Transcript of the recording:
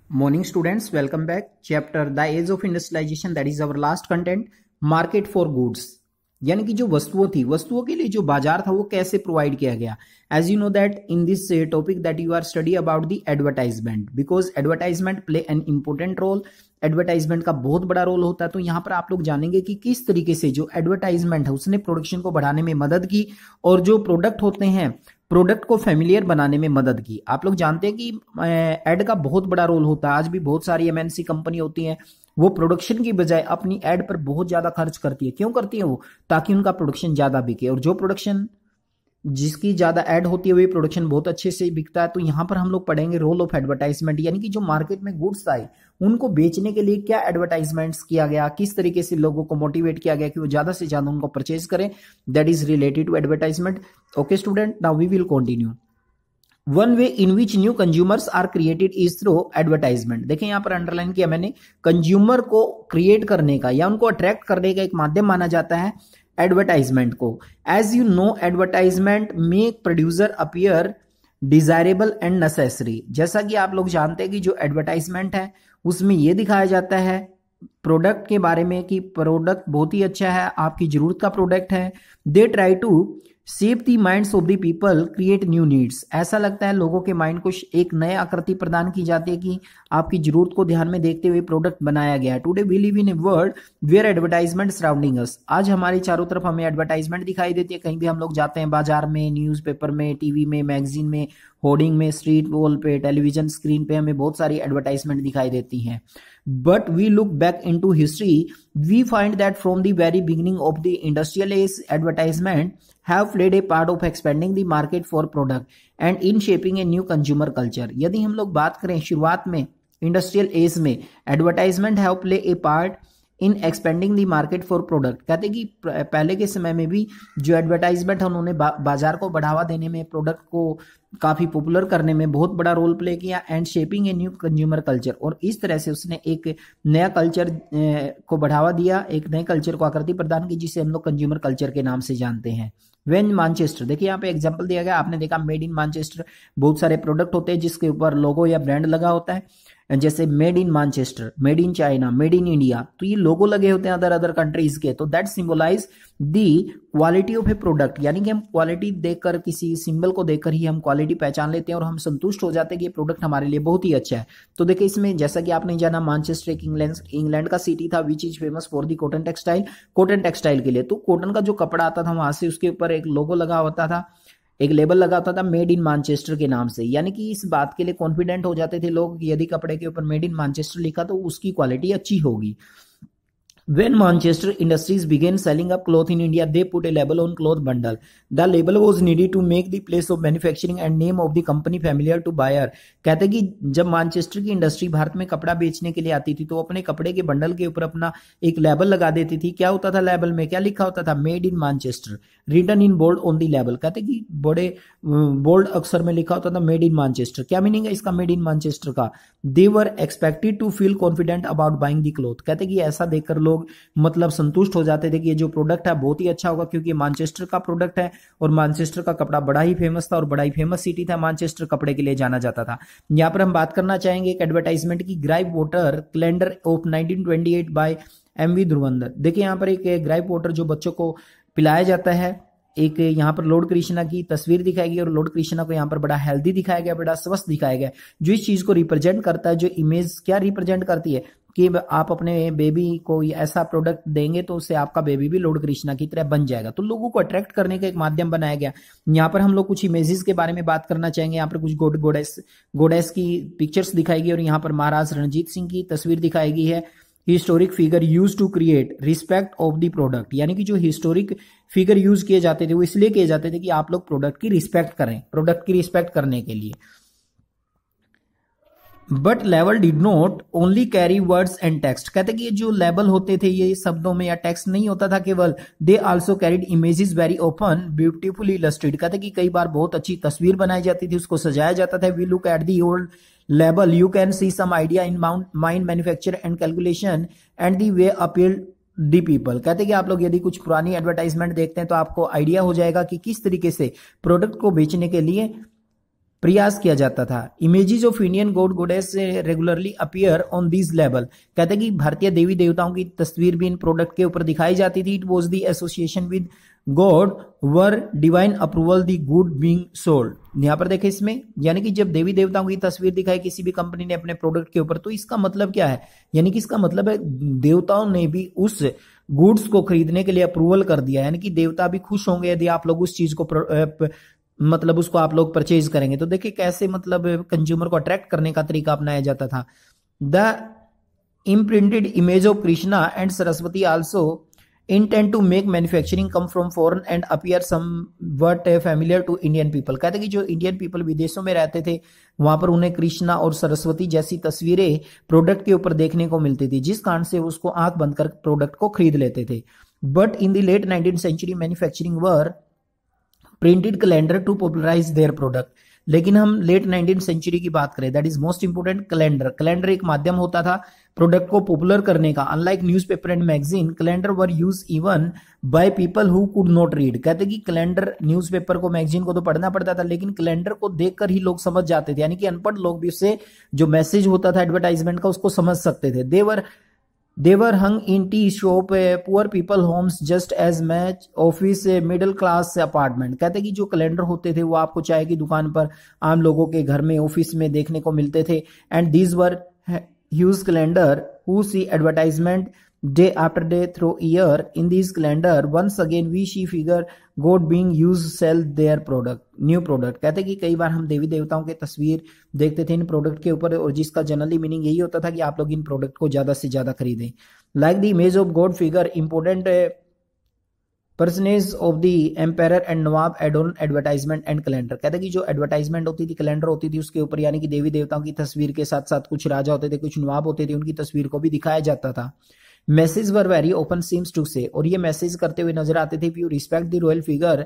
Morning students, welcome back. Chapter The Age of Industrialization, that is our last content. Market for goods, यानी कि जो वस्तुओं के लिए जो बाजार था वो कैसे प्रोवाइड किया गया. As you know that in this topic that you are study about the advertisement, because advertisement play an important role. Advertisement का बहुत बड़ा रोल होता है. तो यहाँ पर आप लोग जानेंगे कि किस तरीके से जो एडवर्टाइजमेंट है उसने प्रोडक्शन को बढ़ाने में मदद की और जो प्रोडक्ट होते हैं प्रोडक्ट को फेमिलियर बनाने में मदद की. आप लोग जानते हैं कि एड का बहुत बड़ा रोल होता है. आज भी बहुत सारी एमएनसी कंपनी होती हैं, वो प्रोडक्शन की बजाय अपनी एड पर बहुत ज्यादा खर्च करती है. क्यों करती है वो? ताकि उनका प्रोडक्शन ज्यादा बिके. और जो प्रोडक्शन जिसकी ज्यादा ऐड होती है वही प्रोडक्शन बहुत अच्छे से बिकता है. तो यहाँ पर हम लोग पढ़ेंगे रोल ऑफ एडवर्टाइजमेंट, यानी कि जो मार्केट में गुड्स आए उनको बेचने के लिए क्या एडवर्टाइजमेंट्स किया गया, किस तरीके से लोगों को मोटिवेट किया गया कि वो ज्यादा से ज्यादा उनको परचेज करें. That is related to advertisement. Okay student, now we will continue. One way in which new consumers are created is through advertisement. देखें यहाँ पर अंडरलाइन किया मैंने, कंज्यूमर को क्रिएट करने का या उनको अट्रैक्ट करने का एक माध्यम माना जाता है एडवर्टाइजमेंट को. As you know advertisement make producer appear desirable and necessary. जैसा कि आप लोग जानते हैं कि जो एडवर्टाइजमेंट है उसमें यह दिखाया जाता है प्रोडक्ट के बारे में कि प्रोडक्ट बहुत ही अच्छा है, आपकी जरूरत का प्रोडक्ट है. They try to shape the minds of the people, create new needs. ऐसा लगता है लोगों के माइंड को एक नए आकृति प्रदान की जाती है कि आपकी जरूरत को ध्यान में देखते हुए प्रोडक्ट बनाया गया है. Today we live in a world where advertisement surrounding us. आज हमारी चारों तरफ हमें एडवर्टाइजमेंट दिखाई देती है. कहीं भी हम लोग जाते हैं, बाजार में, न्यूज़पेपर में, टीवी में, मैगजीन में, होर्डिंग में, स्ट्रीट वॉल पे, टेलीविजन स्क्रीन पे हमें बहुत सारी एडवर्टाइजमेंट दिखाई देती हैं. But we look back into history, we find that from the very beginning of the industrial age, advertisement have played a part of expanding the market for product and in shaping a new consumer culture. यदि हम लोग बात करें शुरुआत में industrial as में, advertisement have play A part in expanding the market for product. कहते हैं कि पहले के समय में भी जो एडवर्टाइजमेंट है उन्होंने बाजार को बढ़ावा देने में, प्रोडक्ट को काफी पॉपुलर करने में बहुत बड़ा रोल प्ले किया. And shaping a new consumer culture, और इस तरह से उसने एक नया कल्चर को बढ़ावा दिया, एक नए कल्चर को आकृति प्रदान की जिसे हम लोग कंज्यूमर कल्चर के नाम से जानते हैं. वेन मानचेस्टर, देखिए यहाँ पे एग्जांपल दिया गया, आपने देखा मेड इन मानचेस्टर. बहुत सारे प्रोडक्ट होते हैं जिसके ऊपर लोगो या ब्रांड लगा होता है, जैसे made in Manchester, made in China, made in India. तो ये लोगो लगे होते हैं अदर कंट्रीज के. तो that symbolize the quality of a product, यानी कि हम क्वालिटी देखकर, किसी सिंबल को देखकर ही हम क्वालिटी पहचान लेते हैं और हम संतुष्ट हो जाते हैं कि ये प्रोडक्ट हमारे लिए बहुत ही अच्छा है. तो देखिए इसमें जैसा कि आपने जाना, मानचेस्टर एक इंग्लैंड का सिटी था which is famous for the cotton textile के लिए. तो कॉटन का जो कपड़ा आता था वहां से उसके ऊपर एक लोगो लगा होता था, एक लेबल लगा होता था मेड इन मानचेस्टर के नाम से. यानी कि इस बात के लिए कॉन्फिडेंट हो जाते थे लोग कि यदि कपड़े के ऊपर मेड इन मानचेस्टर लिखा तो उसकी क्वालिटी अच्छी होगी. When Manchester Industries began selling up cloth in India, they put a label on cloth bundle. The label was needed to make the place of manufacturing and name of the company familiar to buyer. कहते हैं कि जब Manchester की industry Bharat में कपड़ा बेचने के लिए आती थी तो अपने कपड़े के बंडल के ऊपर अपना एक लेबल लगा देती थी. क्या होता था लेबल में, क्या लिखा होता था? Made in Manchester, written in bold on the label. कहते कि बड़े बोल्ड अक्षर में लिखा होता था मेड इन मानचेस्टर. क्या मीनिंग है इसका मेड इन मानचेस्टर का? They were expected to feel confident about buying the cloth. कहते कि ऐसा देखकर लोग मतलब संतुष्ट हो जाते थे कि ये जो प्रोडक्ट है बहुत ही अच्छा होगा, क्योंकि मानचेस्टर का प्रोडक्ट है और मानचेस्टर का कपड़ा बड़ा ही फेमस था और बड़ा ही फेमस सिटी था. मानचेस्टर कपड़े के लिए जाना जाता था. यहां पर हम बात करना चाहेंगे एक एडवर्टाइजमेंट की, gripe water calendar of 1928 by MV Dhurandhar. देखिए यहाँ पर एक ग्राइप वाटर जो बच्चों को पिलाया जाता है, एक यहाँ पर लॉर्ड कृष्णा की तस्वीर दिखाई गई और लॉर्ड कृष्णा को यहाँ पर बड़ा हेल्दी दिखाया गया, बड़ा स्वस्थ दिखाया गया, जो इस चीज को रिप्रेजेंट करता है. जो इमेज क्या रिप्रेजेंट करती है कि आप अपने बेबी को ऐसा प्रोडक्ट देंगे तो उससे आपका बेबी भी लॉर्ड कृष्णा की तरह बन जाएगा. तो लोगों को अट्रैक्ट करने का एक माध्यम बनाया गया. यहाँ पर हम लोग कुछ इमेजेस के बारे में बात करना चाहेंगे. यहाँ पर कुछ गोडेस की पिक्चर्स दिखाई गई और यहाँ पर महाराज रणजीत सिंह की तस्वीर दिखाई गई है. Historic figure use to create respect of the product, यानी कि जो हिस्टोरिक फिगर यूज किए जाते थे वो इसलिए किए जाते थे कि आप लोग प्रोडक्ट की रिस्पेक्ट करें, प्रोडक्ट की रिस्पेक्ट करने के लिए. But level did not only carry words and text. कहते कि ये जो लेबल होते थे ये शब्दों में या टेक्स्ट नहीं होता था केवल, they also carried images very open beautifully illustrated. कहते कि कई बार बहुत अच्छी तस्वीर बनाई जाती थी, उसको सजाया जाता था. We look at the old label, you can see some idea in mind manufacture and calculation and the way appeal the people. कहते कि आप लोग यदि कुछ पुरानी एडवर्टाइजमेंट देखते हैं तो आपको आइडिया हो जाएगा कि किस तरीके से प्रोडक्ट को बेचने के लिए प्रयास किया जाता था। Images of Indian God goddess regularly appear on this level, कहते हैं कि भारतीय देवी देवताओं की तस्वीर भी इन प्रोडक्ट के ऊपर दिखाई जाती थी। It was the association with God were divine approval the good being sold. यहां पर देखें इसमें, यानी कि जब देवी देवताओं की तस्वीर दिखाई किसी भी कंपनी ने अपने प्रोडक्ट के ऊपर, तो इसका मतलब क्या है, यानी कि इसका मतलब है देवताओं ने भी उस गुड्स को खरीदने के लिए अप्रूवल कर दिया, यानी कि देवता भी खुश होंगे यदि आप लोग उस चीज को मतलब उसको आप लोग परचेज करेंगे। तो देखिए कैसे मतलब कंज्यूमर को अट्रैक्ट करने का तरीका अपनाया जाता था। The imprinted image of Krishna and Saraswati also intend to make manufacturing come from foreign and appear somewhat familiar to Indian people. कहते हैं कि जो इंडियन पीपल विदेशों में रहते थे वहां पर उन्हें कृष्णा और सरस्वती जैसी तस्वीरें प्रोडक्ट के ऊपर देखने को मिलती थी, जिस कारण से उसको आंख बंद कर प्रोडक्ट को खरीद लेते थे। But in the late 19th century manufacturing were printed calendar to popularize their product. लेकिन हम लेट 19th सेंचुरी की बात करें, that is most important, calendar एक माध्यम होता था प्रोडक्ट को पॉपुलर करने का। Unlike newspaper and magazine, calendar were use even by people who could not read. कहते कि कैलेंडर, न्यूज़पेपर को, मैगजीन को तो पढ़ना पड़ता था, लेकिन कैलेंडर को देखकर ही लोग समझ जाते थे, यानी कि अनपढ़ लोग भी उससे जो मैसेज होता था एडवर्टाइजमेंट का उसको समझ सकते थे। They were hung in tea shop, poor people homes just as much office, middle class apartment। कहते कि जो कैलेंडर होते थे वो आपको चाय की दुकान पर, आम लोगों के घर में, ऑफिस में देखने को मिलते थे। And these were huge calendar who see advertisement day after day through year in these calendar once again we see figure God being used sell their product new product। कहते कि कई बार हम देवी देवताओं के तस्वीर देखते थे इन प्रोडक्ट के ऊपर, और जिसका जनरली मीनिंग यही होता था कि आप लोग इन प्रोडक्ट को ज्यादा से ज्यादा खरीदें। Like the image of god figure important personage of the empire and nawab adorn advertisement and calendar. कहते कि जो एडवर्टाइजमेंट होती थी, कैलेंडर होती थी उसके ऊपर, यानी कि देवी देवताओं की तस्वीर के साथ साथ कुछ राजा होते थे, कुछ नवाब होते थे, उनकी तस्वीर को भी दिखाया जाता था। Message were very open seems to say, और ये मैसेज करते हुए नजर आते थे, if you respect the royal figure